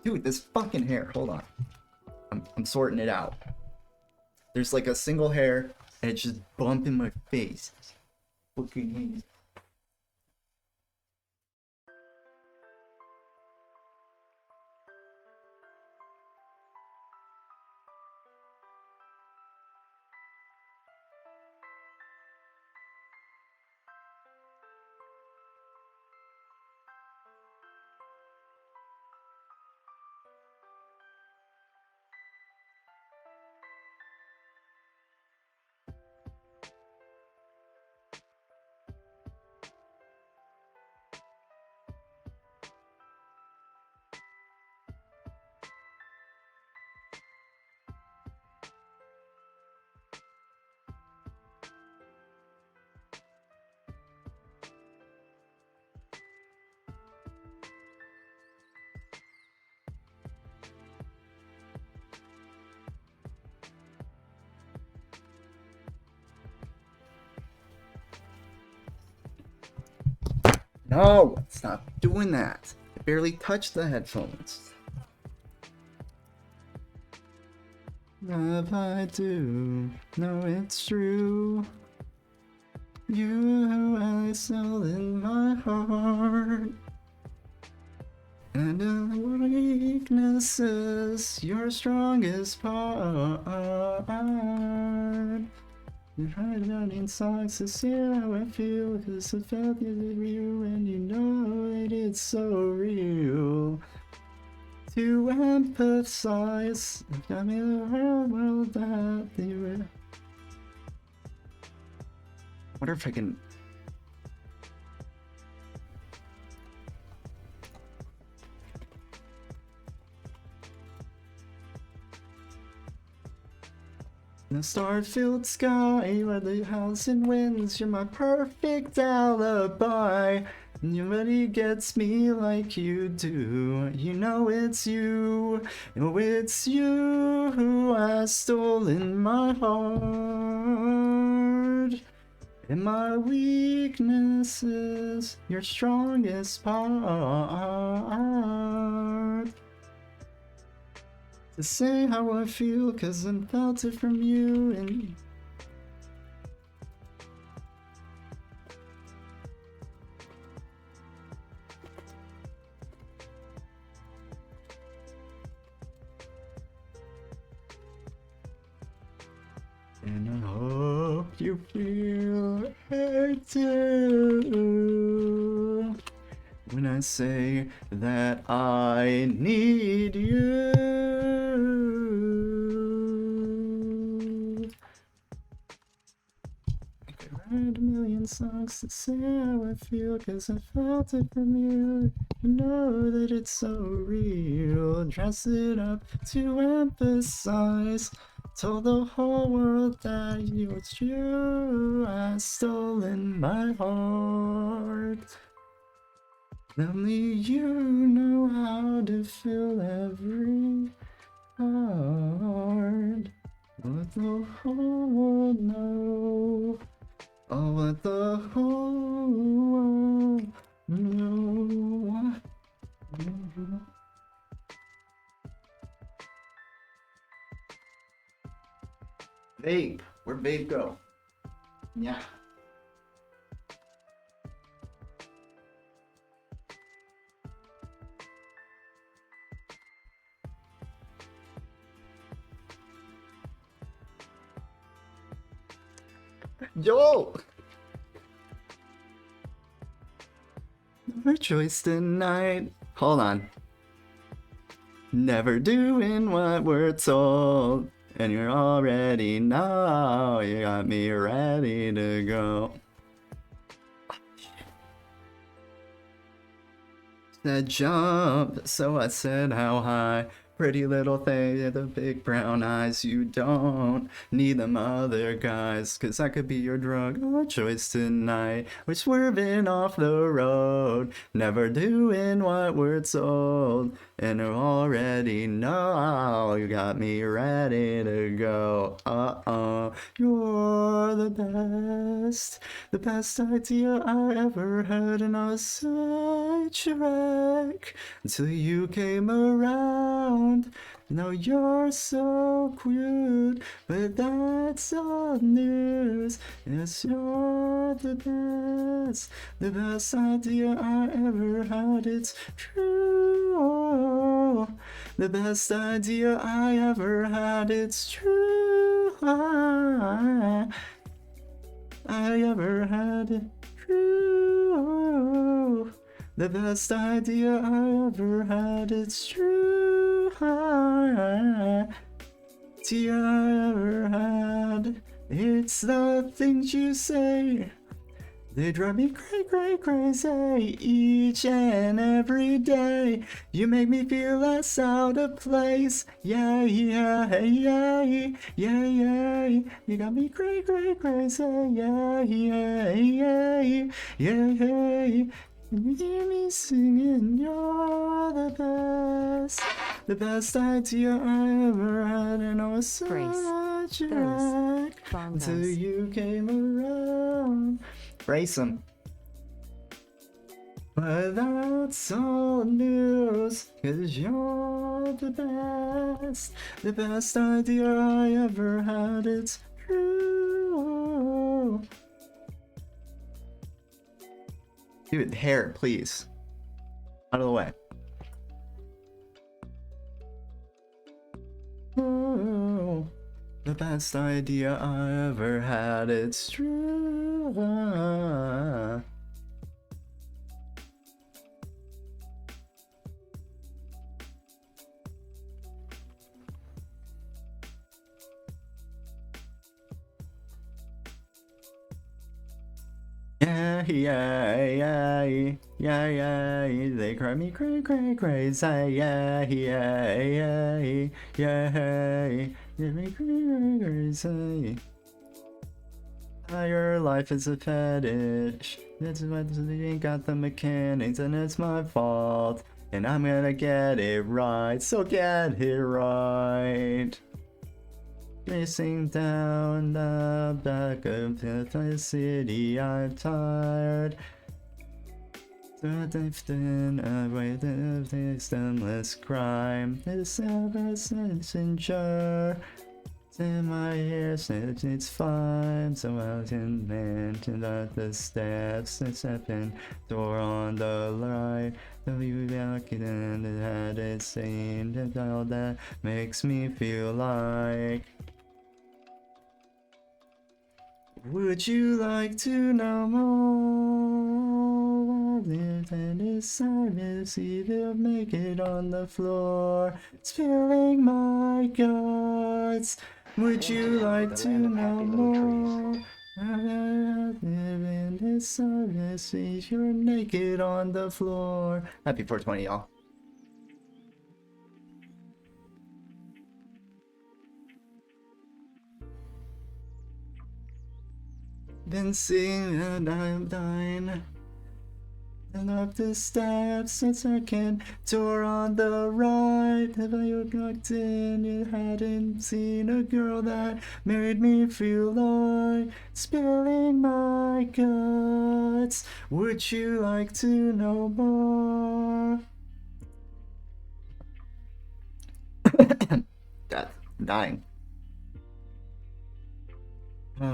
Dude, this fucking hair, hold on. I'm sorting it out. There's like a single hair and it's just bumping my face. Fucking no, stop doing that. I barely touched the headphones. If I do, no, it's true. You I still in my heart. And the weakness is your strongest part. You're hiding in songs to see how I feel, cause I felt it with you and you know that it's so real. To empathize, got me the whole world that they were. I wonder if I can. In a star-filled sky where the housing winds, you're my perfect alibi. Nobody gets me like you do. You know it's you. Oh, it's you who has stolen my heart. And my weakness is your strongest part. To say how I feel, 'cause I felt it from you and I hope you feel it too when I say that I need you. I could write a million songs to say how I feel, 'cause I felt it from you. You know that it's so real. Dress it up to emphasize. Told the whole world that it's you has stolen my heart. Only you know how to fill every heart. Let the whole world know. Oh, let the whole world know. Vape, where'd Vape go? Yeah. Yo! Our choice tonight. Hold on. Never doing what we're told. And you're already know. You got me ready to go. Said jump, so I said how high. Pretty little thing with the big brown eyes. You don't need them other guys, 'cause I could be your drug of choice tonight. We're swerving off the road, never doing what we're told. And you already know you got me ready to go. You're the best idea I ever had, and I was such a wreck until you came around. Now you're so cute, but that's all news. Yes, you're the best idea I ever had. It's true. The best idea I ever had. It's true. I ever had it. True. The best idea I ever had. It's true. Idea I ever had. It's the things you say. They drive me crazy each and every day. You make me feel less out of place. Yeah. You got me crazy. Yeah. You hear me singing, you're the best idea I ever had, and I was such a wreck until you came around. Brace 'em. But that's all news, 'cause you're the best idea I ever had. It's true. Dude, hair, please. Out of the way. Oh, the best idea I ever had. It's true. Yeah, yeah, yeah, yeah, yeah, they cry me crazy, yeah, yeah, yeah, yeah, they make me crazy. Your life is a fetish. That's why you ain't got the mechanics, and it's my fault. And I'm gonna get it right, so get it right. Racing down the back of the city, I'm tired. Drifting away the victimless crime. This ever messenger. In my hair, it's fine. So I can mention that the steps and stepping door on the right. You back and it had it seen and all that makes me feel like. Would you like to know more? And inside me, see they'll make it on the floor, spilling my guts. Would you like to know more? In this silence, see you're naked on the floor. Happy 420, y'all. Been seeing that I'm dying. And up the steps, a second door on the right. If I walked in, you hadn't seen a girl that made me feel like spilling my guts. Would you like to know more? God, I'm dying. Oh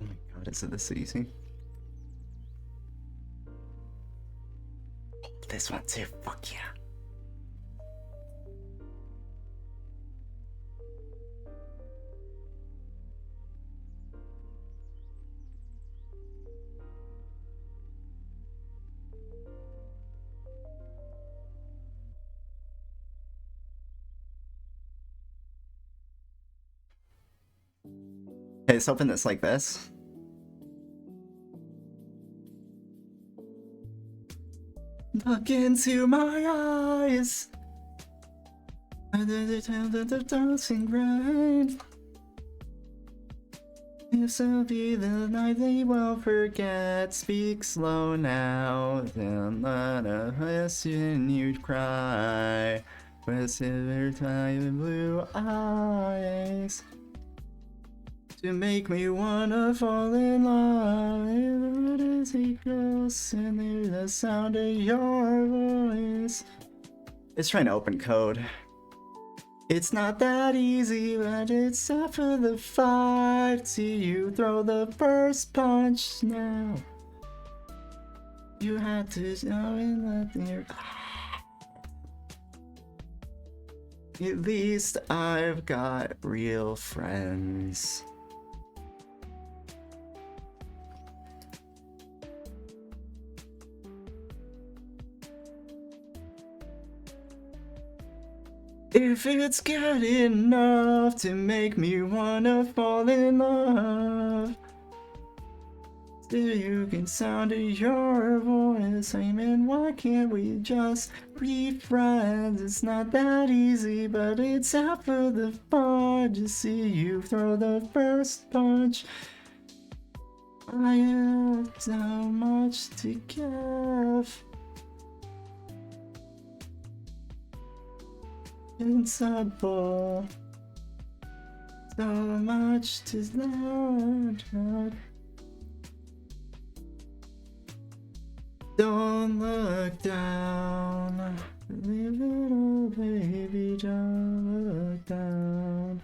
my god, is it this easy? This one too, fuck yeah. Okay, let's open this like this. Look into my eyes. Under the tale of the dancing rain. This will be the night they won't forget. Speak slow now, then let a question you'd cry. With silver time and blue eyes. To make me wanna fall in love as it goes, and there's the sound of your voice. It's trying to open code. It's not that easy, but it's half of the fight. See you throw the first punch now. You had to know in that your. At least I've got real friends. If it's good enough to make me wanna fall in love, still you can sound your voice. I mean, why can't we just be friends? It's not that easy, but it's half of the fun to see you throw the first punch. I have so much to give. Invincible, so much to learn. Don't look down, leave it all, baby. Don't look down.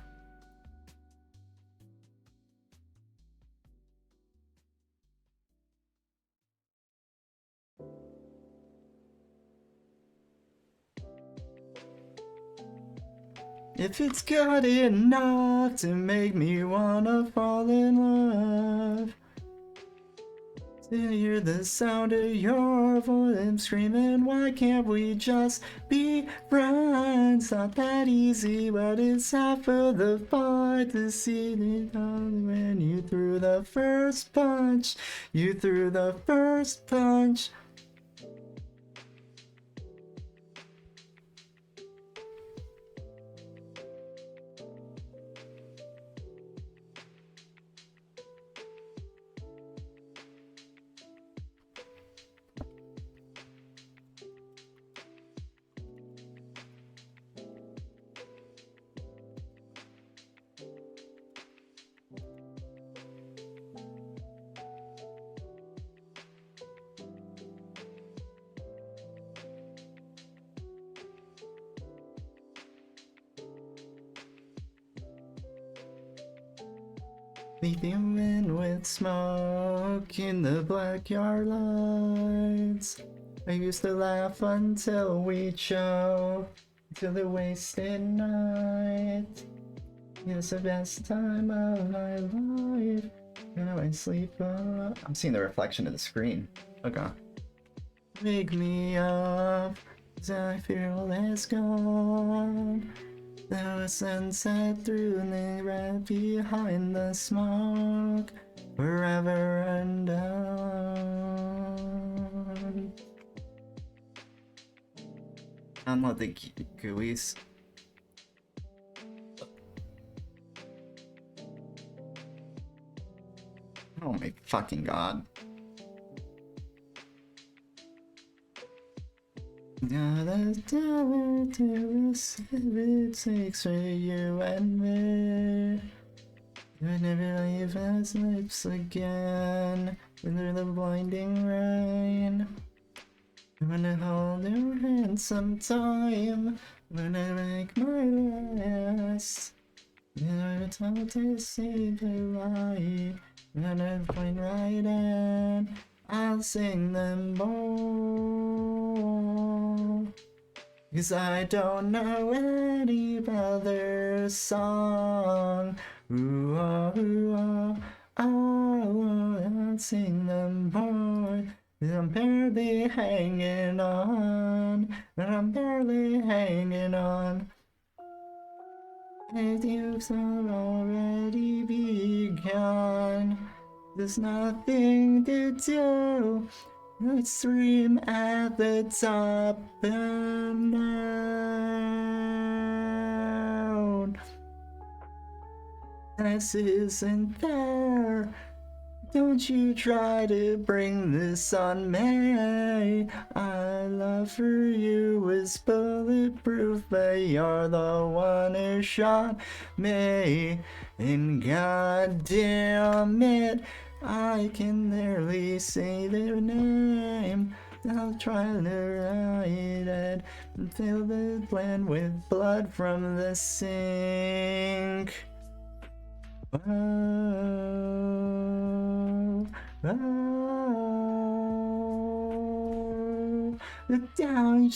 If it's good enough to make me wanna fall in love, to hear the sound of your voice, I'm screaming, why can't we just be friends? Not that easy, but it's half of the fun to see it when you threw the first punch. You threw the first punch. Leaving with smoke in the backyard lights. I used to laugh until we choke, till the wasted night. It's the best time of my life. Now I sleep alone. I'm seeing the reflection of the screen. Okay. Wake me up, 'cause I feel it's gone. The sunset through me right behind the smoke, forever undone. Unload the gooeys. Oh my fucking god. Gotta tell it to us if it takes for you and me. I never leave his lips again under the blinding rain. I wanna hold your hand sometime when I make my last. Never told to say goodbye when I point right in. I'll sing them both, 'cause I don't know any other song. Ooh, oh, I'll sing them both. I'm barely hanging on, I'm barely hanging on. And you've already begun. There's nothing to do. Let's scream at the top and down. This isn't fair. Don't you try to bring this on me. Our love for you is bulletproof, but you're the one who shot me. And goddamn it, I can barely say their name. I'll try to write it and fill the blend with blood from the sink. Oh, oh, down